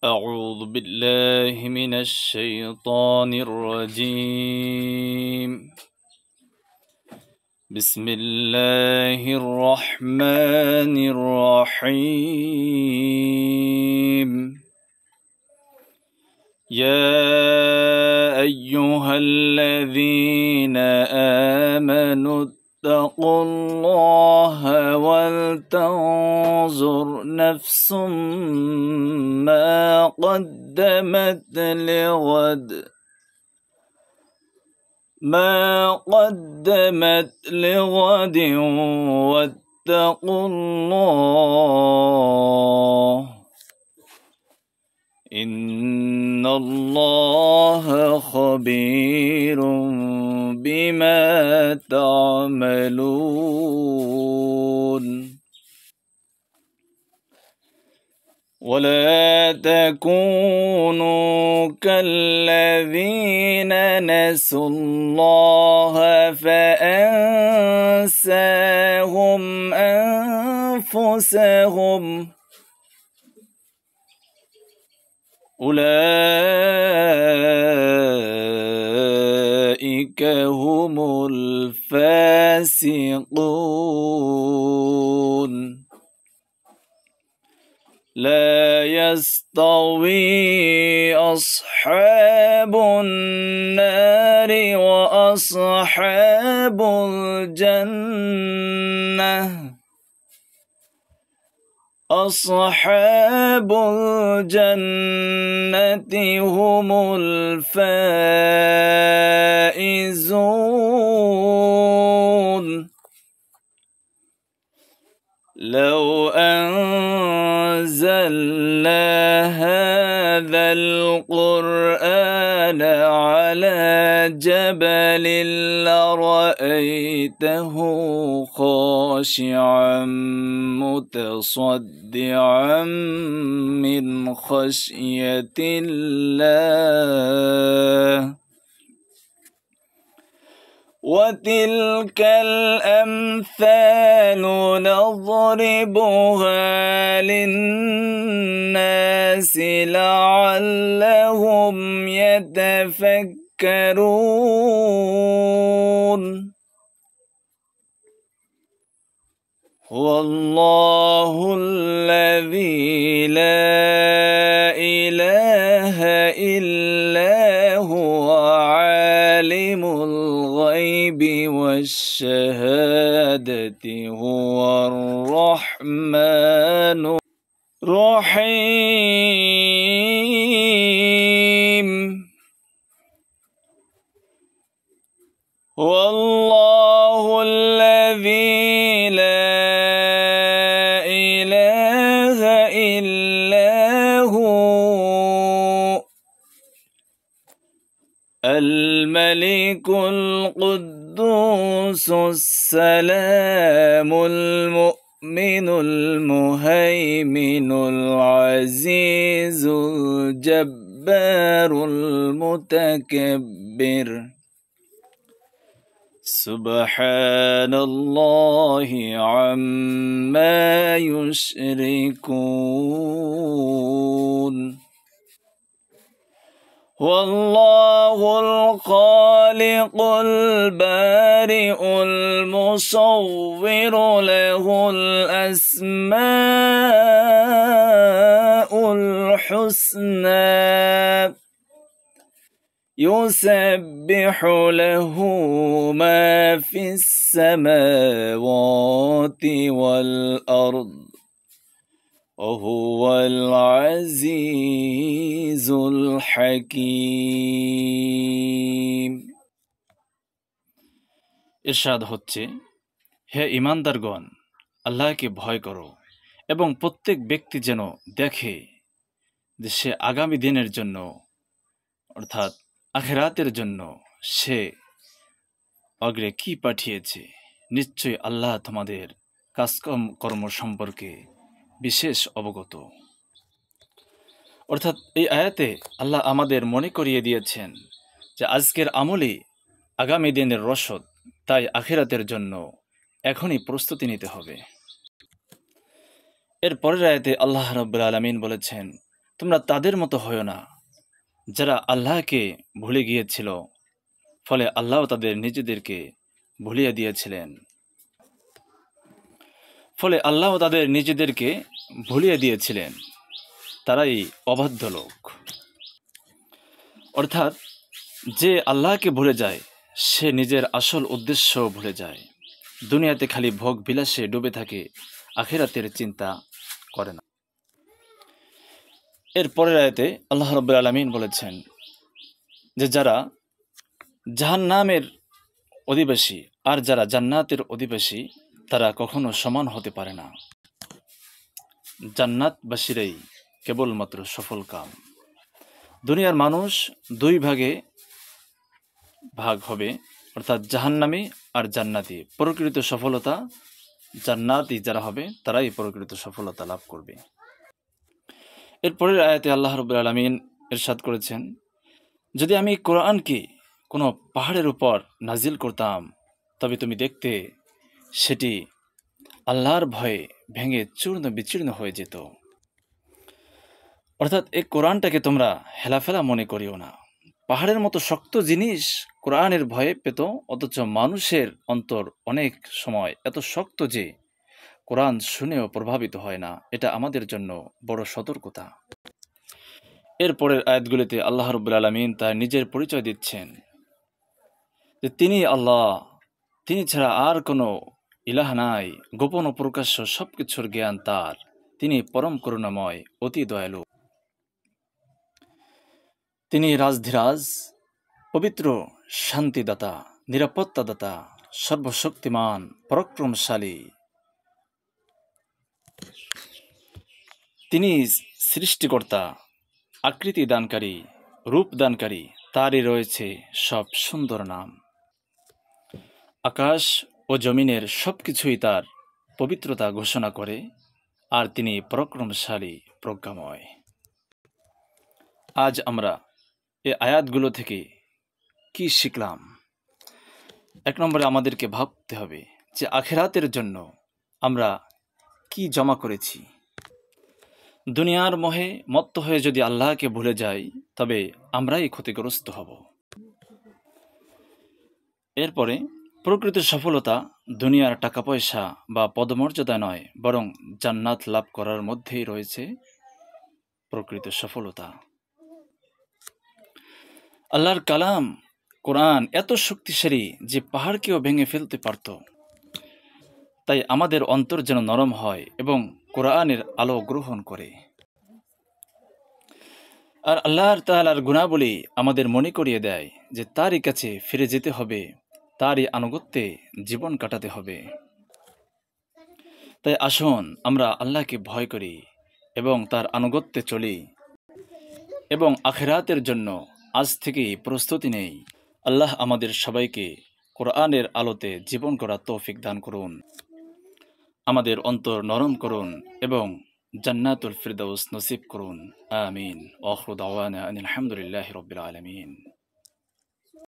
أعوذ بالله من الشيطان الرجيم بسم الله الرحمن الرحيم يا أيها الذين آمنوا اتقوا الله ولتنظر نفس ما قدمت لغد واتقوا الله إن الله خبير بما تعملون ولا تكونوا كالذين نسوا الله فأنساهم أنفسهم أولئك هم الفاسقون لا يستوي أصحاب النار وأصحاب الجنة أصحاب الجنة هم الفائزون لو أنزلنا هذا القرآن على جبل لرأيته خاشعا متصدعا من خشية الله وتلك الأمثال نضربها للناس لعلهم يتفكرون هو الله الذي لا إله إلا هو عالم الغيب والشهادة هو الرحمن الرحيم هو الله الذي لا إله إلا هو الملك القدوس السلام المؤمن المهيمن العزيز الجبار المتكبر سبحان الله عما يشركون والله الخالق البارئ المصور له الأسماء الحسنى يسبح له ما في السماوات والأرض وهو العزيز الحكيم ইরশাদ হচ্ছে হে ঈমানদারগণ আল্লাহকে ভয় করো এবং প্রত্যেক ব্যক্তি যেন দেখে যে সে আগামী দিনের জন্য অর্থাৎ আখিরাতের জন্য সে অগ্রে কি পাঠিয়েছে নিশ্চয়ই আল্লাহ তোমাদের কাজকর্ম সম্পর্কে বিশেষ অবগত অর্থাৎ এই আয়াতে আল্লাহ আমাদের মনে করিয়ে দিয়েছেন যে আজকের আমলই আগামী দিনের রসদ তাই আখিরাতের জন্য এখনই প্রস্তুতি নিতে হবে এর পরের আয়াতে আল্লাহ রাব্বুল আলামিন বলেছেন তোমরা তাদের মতো হয়ো না যারা আল্লাহকে ভুলে গিয়েছিল, ফলে আল্লাহ তাদের নিজেদেরকে ভুলিয়ে দিয়েছিলেন। তারাই অবাধ্য লোক। অর্থাৎ যে আল্লাহকে ভুলে যায় সে নিজের আসল উদ্দেশ্য ভুলে যায়, দুনিয়াতে খালি ভোগ বিলাসে ডুবে থাকে, আখিরাতের চিন্তা করে না। এর পরের আয়াতে আল্লাহ রাব্বুল আলামিন বলেছেন যে যারা জাহান্নামের অধিবাসী আর যারা জান্নাতের অধিবাসী তারা কখনো সমান হতে পারে না। জান্নাতবাসীরাই কেবলমাত্র সফল কাম। দুনিয়ার মানুষ দুই ভাগে ভাগ হবে, অর্থাৎ জাহান্নামী আর জান্নাতি। প্রকৃত সফলতা জান্নাতি যারা হবে তারাই প্রকৃত সফলতা লাভ করবে। এরপরের আয়াতে আল্লাহ রাব্বুল আলামিন ইরশাদ করেছেন, যদি আমি কোরআনকে কোনো পাহাড়ের উপর নাজিল করতাম তবে তুমি দেখতে সেটি আল্লাহর ভয়ে ভেঙে চূর্ণ বিচূর্ণ হয়ে যেত। অর্থাৎ এই কোরআনটাকে তোমরা হেলাফেলা মনে করিও না। পাহাড়ের মতো শক্ত জিনিস কোরআনের ভয়ে পেত, অথচ মানুষের অন্তর অনেক সময় এত শক্ত যে কোরআন শুনেও প্রভাবিত হয় না। এটা আমাদের জন্য বড় সতর্কতা। এরপরের আয়াতগুলিতে আল্লাহ রাব্বুল আলামিন তার নিজের পরিচয় দিচ্ছেন যে তিনি আল্লাহ, তিনি ছাড়া আর কোনো ইলাহ নাই, গোপন ও প্রকাশ্য সবকিছুর জ্ঞান তার, তিনি পরম করুণাময়, অতি দয়ালু। তিনি রাজধিরাজ, পবিত্র, শান্তিদাতা, নিরাপত্তাদাতা, সর্বশক্তিমান, পরাক্রমশালী। তিনি সৃষ্টিকর্তা, আকৃতি দানকারী, রূপ দানকারী, তারই রয়েছে সব সুন্দর নাম। আকাশ ও জমিনের সবকিছুই তার পবিত্রতা ঘোষণা করে, আর তিনি পরাক্রমশালী, প্রজ্ঞাময়। আজ আমরা এই আয়াতগুলো থেকে কি শিখলাম? এক নম্বরে আমাদেরকে ভাবতে হবে যে আখিরাতের জন্য আমরা কি জমা করেছি। দুনিয়ার মোহে মত্ত হয়ে যদি আল্লাহকে ভুলে যাই তবে আমরাই ক্ষতিগ্রস্ত হব। এরপরে প্রকৃত সফলতা দুনিয়ার টাকা পয়সা বা পদমর্যাদা নয়, বরং জান্নাত লাভ করার মধ্যেই রয়েছে প্রকৃত সফলতা। আল্লাহর কালাম কোরআন এত শক্তিশালী যে পাহাড়কেও ভেঙে ফেলতে পারত। তাই আমাদের অন্তর যেন নরম হয় এবং কোরআনের আলো গ্রহণ করে। আর আল্লাহর তাআলার গুণাবলী আমাদের মনে করিয়ে দেয় যে তারই কাছে ফিরে যেতে হবে, তারই আনুগত্যে জীবন কাটাতে হবে। তাই আসুন আমরা আল্লাহকে ভয় করি এবং তার আনুগত্যে চলি এবং আখিরাতের জন্য আজ থেকেই প্রস্তুতি নেই। আল্লাহ আমাদের সবাইকে কোরআনের আলোতে জীবন করার তৌফিক দান করুন, আমাদের অন্তর নরম করুন এবং জান্নাতুল ফিরদাউস নসিব করুন। আমিন। ওয়া আখিরু দাওয়ানা আনিল হামদুলিল্লাহি রাব্বিল আলামিন।